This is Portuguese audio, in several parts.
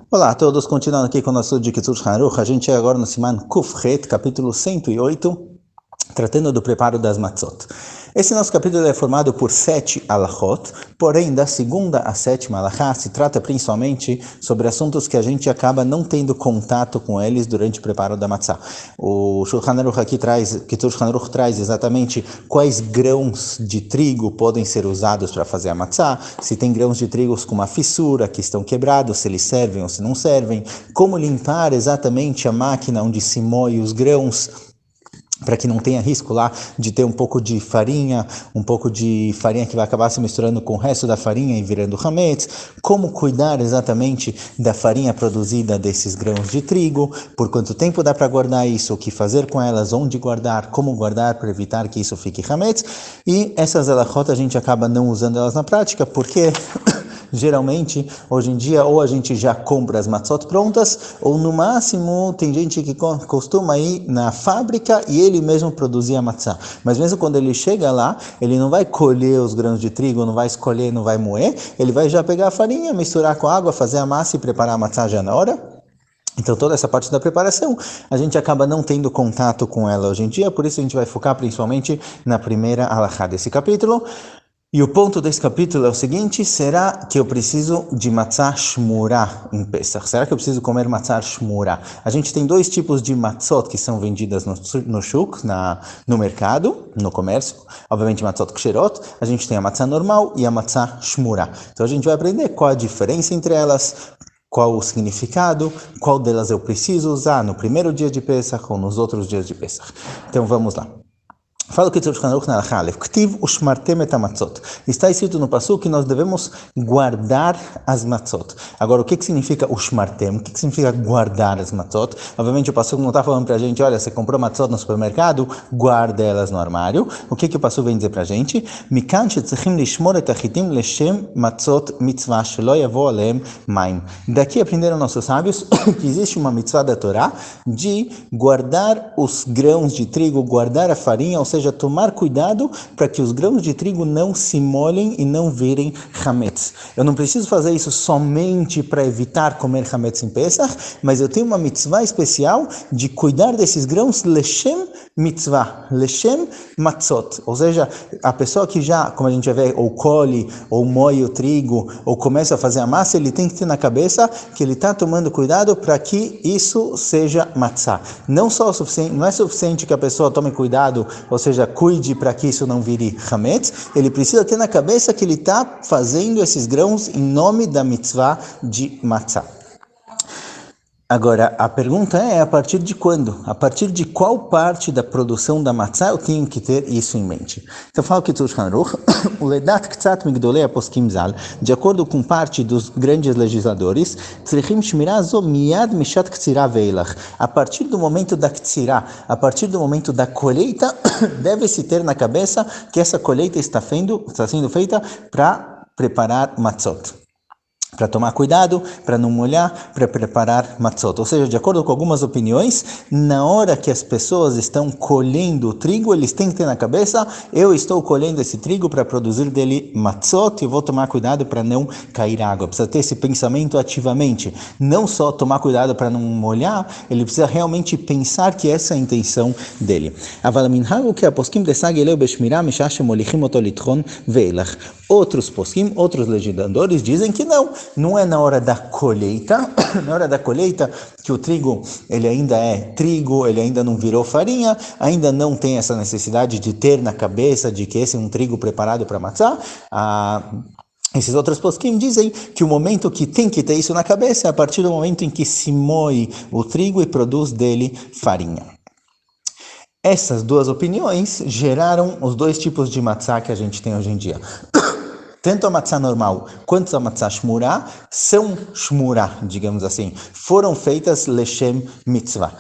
Olá a todos, continuando aqui com o nosso de Kitzur Shulchan Aruch, a gente é agora no Siman Kuf Het, capítulo 108, tratando do preparo das matzot. Esse nosso capítulo é formado por 7 alachot, porém da segunda à sétima alachá se trata principalmente sobre assuntos que a gente acaba não tendo contato com eles durante o preparo da matzah. O Shulchan Aruch aqui traz, Kitzur Shulchan Aruch traz exatamente quais grãos de trigo podem ser usados para fazer a matzah, se tem grãos de trigo com uma fissura, que estão quebrados, se eles servem ou se não servem, como limpar exatamente a máquina onde se moe os grãos, para que não tenha risco lá de ter um pouco de farinha que vai acabar se misturando com o resto da farinha e virando hametz, como cuidar exatamente da farinha produzida desses grãos de trigo, por quanto tempo dá para guardar isso, o que fazer com elas, onde guardar, como guardar para evitar que isso fique hametz, e essas alachot a gente acaba não usando elas na prática, porque geralmente, hoje em dia, ou a gente já compra as matzot prontas, ou no máximo tem gente que costuma ir na fábrica e ele mesmo produzir a matzah. Mas mesmo quando ele chega lá, ele não vai colher os grãos de trigo, não vai escolher, não vai moer, ele vai já pegar a farinha, misturar com água, fazer a massa e preparar a matzah já na hora. Então toda essa parte da preparação, a gente acaba não tendo contato com ela hoje em dia, por isso a gente vai focar principalmente na primeira alachá desse capítulo. E o ponto desse capítulo é o seguinte: será que eu preciso de matzah shmurah em Pesach? Será que eu preciso comer matzah shmurah? A gente tem dois tipos de matzot que são vendidas no shuk, no mercado, no comércio. Obviamente matzot ksherot, a gente tem a matzah normal e a matzah shmurah. Então a gente vai aprender qual a diferença entre elas, qual o significado, qual delas eu preciso usar no primeiro dia de Pesach ou nos outros dias de Pesach. Então vamos lá. Fala o Kitzur Shulchan Aruch na alachá Aleph. Ktiv ushmartem et hamatzot. Está escrito no pasuk que nós devemos guardar as matzot. Agora, o que significa ushmartem? O que significa guardar as matzot? Obviamente, o pasuk não está falando para a gente, olha, você comprou matzot no supermercado, guarda elas no armário. O que o pasuk vem dizer para a gente? Mikan shetzrichim lishmor et achitim leshem matzot mitzvah shelo yavo alehem maim. Daqui aprenderam nossos sábios que existe uma mitzvah da Torá de guardar os grãos de trigo, guardar a farinha, ou seja, tomar cuidado para que os grãos de trigo não se molhem e não virem hametz. Eu não preciso fazer isso somente para evitar comer hametz em Pesach, mas eu tenho uma mitzvah especial de cuidar desses grãos leshem mitzvah, leshem matzot. Ou seja, a pessoa que já, como a gente já vê, ou colhe, ou moe o trigo, ou começa a fazer a massa, ele tem que ter na cabeça que ele está tomando cuidado para que isso seja matzah. Não é suficiente que a pessoa tome cuidado, ou seja, cuide para que isso não vire hametz, ele precisa ter na cabeça que ele está fazendo esses grãos em nome da mitzvah de matzah. Agora, a pergunta é, a partir de quando? A partir de qual parte da produção da matzah eu tenho que ter isso em mente? Então, fala o Kitzur Shulchan Aruch, o ledat ktsat migdolei aposkim zal, de acordo com parte dos grandes legisladores, tzrichim shmirah zo miyad mishat ktsirah veilach. A partir do momento da ktsirah, a partir do momento da colheita, deve-se ter na cabeça que essa colheita está sendo feita para preparar matzot. Para tomar cuidado, para não molhar, para preparar matzot. Ou seja, de acordo com algumas opiniões, na hora que as pessoas estão colhendo o trigo, eles têm que ter na cabeça, eu estou colhendo esse trigo para produzir dele matzot e vou tomar cuidado para não cair água. Precisa ter esse pensamento ativamente. Não só tomar cuidado para não molhar, ele precisa realmente pensar que essa é a intenção dele. Outros poskim, outros legisladores dizem que não é na hora da colheita, na hora da colheita que o trigo, ele ainda é trigo, ele ainda não virou farinha, ainda não tem essa necessidade de ter na cabeça de que esse é um trigo preparado para matzah. Esses outros poskim dizem que o momento que tem que ter isso na cabeça é a partir do momento em que se moe o trigo e produz dele farinha. Essas duas opiniões geraram os dois tipos de matzah que a gente tem hoje em dia. Tanto a matzah normal quanto a matzah shmurah são shmurah, digamos assim, foram feitas leshem mitzvah.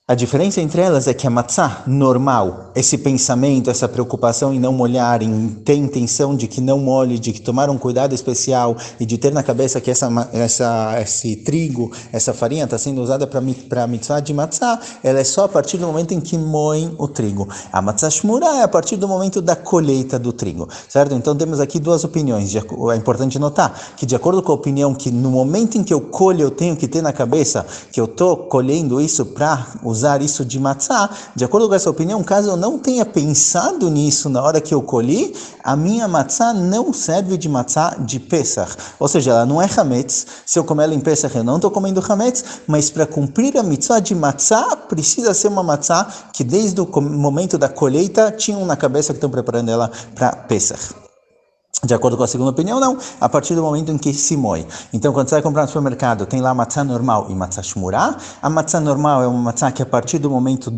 A diferença entre elas é que a matzá normal, esse pensamento, essa preocupação em não molhar, em ter intenção de que não molhe, de que tomar um cuidado especial e de ter na cabeça que esse trigo, essa farinha está sendo usada para a mitzvah de matzá, ela é só a partir do momento em que moem o trigo. A matzá shmura é a partir do momento da colheita do trigo, certo? Então temos aqui duas opiniões. É importante notar que de acordo com a opinião que no momento em que eu colho eu tenho que ter na cabeça que eu estou colhendo isso para usar isso de matzá, de acordo com essa opinião, caso eu não tenha pensado nisso na hora que eu colhi, a minha matzá não serve de matzá de Pesach, ou seja, ela não é hametz. Se eu comer ela em Pesach, eu não estou comendo hametz, mas para cumprir a mitzvah de matzá, precisa ser uma matzá que desde o momento da colheita tinham na cabeça que estão preparando ela para Pesach. De acordo com a segunda opinião, não. A partir do momento em que se moe. Então, quando você vai comprar no supermercado, tem lá matzá normal e matzá shmurá. A matzá normal é uma matzá que a partir do momento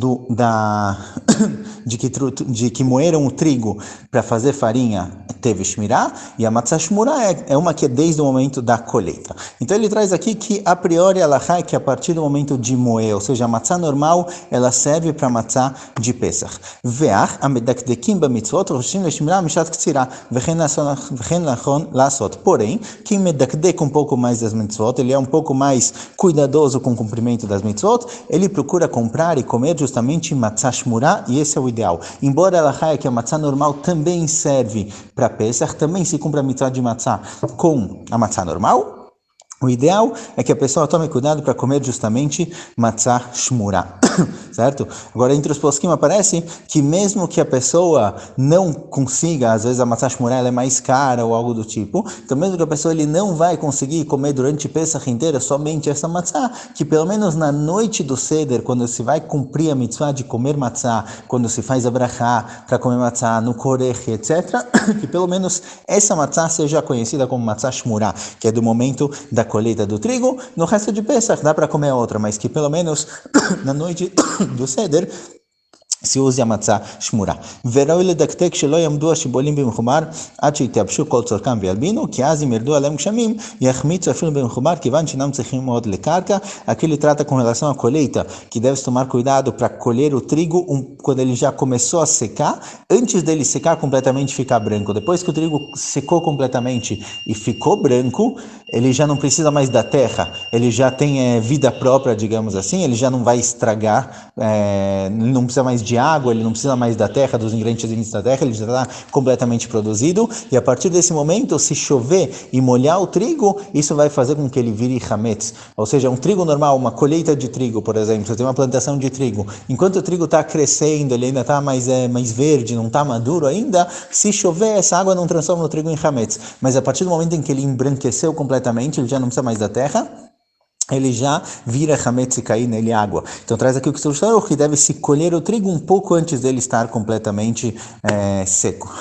de que moeram o trigo para fazer farinha, teve shmirá. E a matzá shmurá é uma que é desde o momento da colheita. Então, ele traz aqui que, a priori, ela é que a partir do momento de moer, ou seja, a matzá normal, ela serve para matzá de Pesach. Veach, amedakdekim bamitzvot, roshim leshmirá, mishat ktsirá, vechen porém, quem medakdek um pouco mais das mitzvot, ele é um pouco mais cuidadoso com o cumprimento das mitzvot, ele procura comprar e comer justamente matzá shmurá, e esse é o ideal. Embora ela raia que a matzá normal também serve para Pesach, também se cumpre a mitzvah de matzá com a matzá normal, o ideal é que a pessoa tome cuidado para comer justamente matzá shmurá, certo? Agora, entre os poskim aparece que mesmo que a pessoa não consiga, às vezes a matzá shmurá ela é mais cara ou algo do tipo, então mesmo que a pessoa ele não vai conseguir comer durante Pesach inteira somente essa matzá, que pelo menos na noite do Seder, quando se vai cumprir a mitzvah de comer matzá, quando se faz a brachá para comer matzá no korech, etc., que pelo menos essa matzá seja conhecida como matzá shmurá, que é do momento da colheita do trigo. No resto de Pesach dá para comer outra, mas que pelo menos na noite do Seder se use a matzá shmurá. וראוי לדקדק שלא יעמדו השיבולים במחומר עד שיתייבשו כל צורכם וילבינו, כי אז אם ירדו עליהם גשמים, יחמיצו אפילו במחומר, כיוון שאינם צריכים מאוד לקרקע. Aqui ele trata com relação à colheita, que deve tomar cuidado para colher o trigo quando ele já começou a secar, antes dele secar completamente e ficar branco. Depois que o trigo secou completamente e ficou branco, ele já não precisa mais da terra, ele já tem vida própria, digamos assim, ele já não vai estragar, ele não precisa mais de água, ele não precisa mais da terra, dos ingredientes da terra, ele já está completamente produzido, e a partir desse momento, se chover e molhar o trigo, isso vai fazer com que ele vire hametz, ou seja, um trigo normal, uma colheita de trigo, por exemplo, você tem uma plantação de trigo, enquanto o trigo está crescendo, ele ainda está mais verde, não está maduro ainda, se chover, essa água não transforma o trigo em hametz, mas a partir do momento em que ele embranqueceu completamente, ele já não precisa mais da terra, ele já vira hametz e cair nele água. Então traz aqui o que deve se colher o trigo um pouco antes dele estar completamente seco.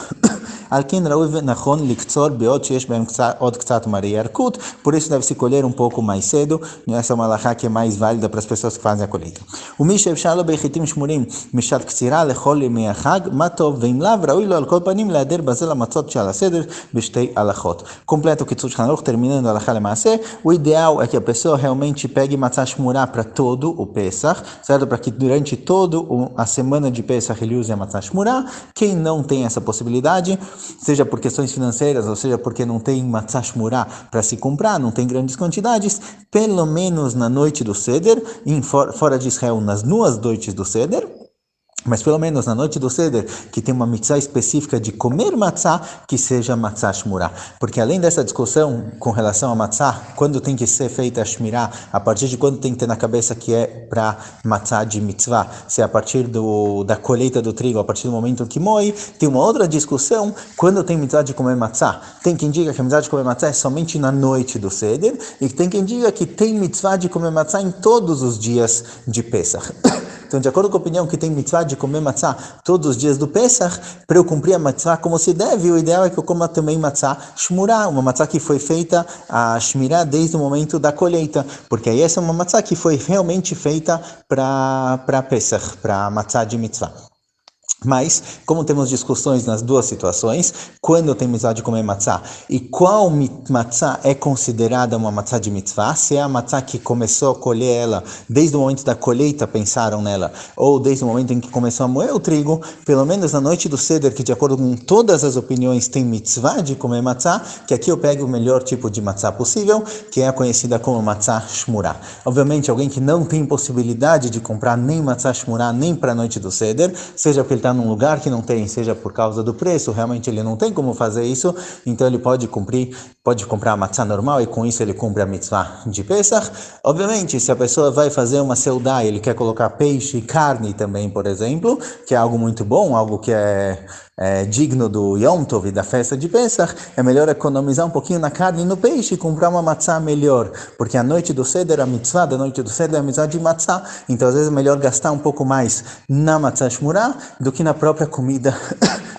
Por isso deve se colher um pouco mais cedo. Essa é uma halakha que é mais válida para as pessoas que fazem a colheita. Completa o Kitzur Shulchan Aruch, terminando a halakha lema'aseh. O ideal é que a pessoa realmente pegue matzá shmurá para todo o Pesach, certo? Para que durante toda a semana de Pesach ele use a matzá shmurá. Quem não tem essa possibilidade, seja por questões financeiras, ou seja porque não tem matzá shmurá para se comprar, não tem grandes quantidades, pelo menos na noite do Seder, fora de Israel, nas duas noites do Seder, mas pelo menos na noite do Seder, que tem uma mitzvah específica de comer matzá, que seja matzá shmurá. Porque além dessa discussão com relação a matzá, quando tem que ser feita a shmirá, a partir de quando tem que ter na cabeça que é para matzá de mitzvah, se é a partir da colheita do trigo, a partir do momento que moe, tem uma outra discussão, quando tem mitzvah de comer matzá. Tem quem diga que a mitzvah de comer matzá é somente na noite do Seder, e tem quem diga que tem mitzvah de comer matzá em todos os dias de Pesach. Então, de acordo com a opinião que tem mitzvah de comer matzá todos os dias do Pesach, para eu cumprir a matzá como se deve, o ideal é que eu coma também matzá shmurá, uma matzá que foi feita a shmirá desde o momento da colheita, porque aí essa é uma matzá que foi realmente feita para Pesach, para matzá de mitzvah. Mas, como temos discussões nas duas situações, quando tem mitzvah de comer matzá e qual matzá é considerada uma matzá de mitzvah, se é a matzá que começou a colher ela desde o momento da colheita, pensaram nela, ou desde o momento em que começou a moer o trigo, pelo menos na noite do Seder, que de acordo com todas as opiniões tem mitzvah de comer matzá, que aqui eu pego o melhor tipo de matzá possível, que é a conhecida como matzá shmurá. Obviamente, alguém que não tem possibilidade de comprar nem matzá shmurá, nem para a noite do Seder, seja porque ele está num lugar que não tem, seja por causa do preço, realmente ele não tem como fazer isso, então ele pode comprar a matzá normal e com isso ele cumpre a mitzvah de Pesach. Obviamente, se a pessoa vai fazer uma seudá e ele quer colocar peixe e carne também, por exemplo, que é algo muito bom, algo que é digno do Yom Tov e da festa de Pesach, é melhor economizar um pouquinho na carne e no peixe e comprar uma matzá melhor, porque a noite do Seder, a mitzvah da noite do Seder é a mitzvah de matzá, então às vezes é melhor gastar um pouco mais na matzá shmurá do que na própria comida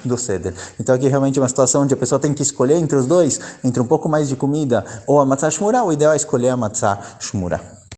do Seder. Então aqui realmente é uma situação onde a pessoa tem que escolher entre os dois, entre um pouco mais de comida ou a matzá shmurá, o ideal é escolher a matzá shmurá.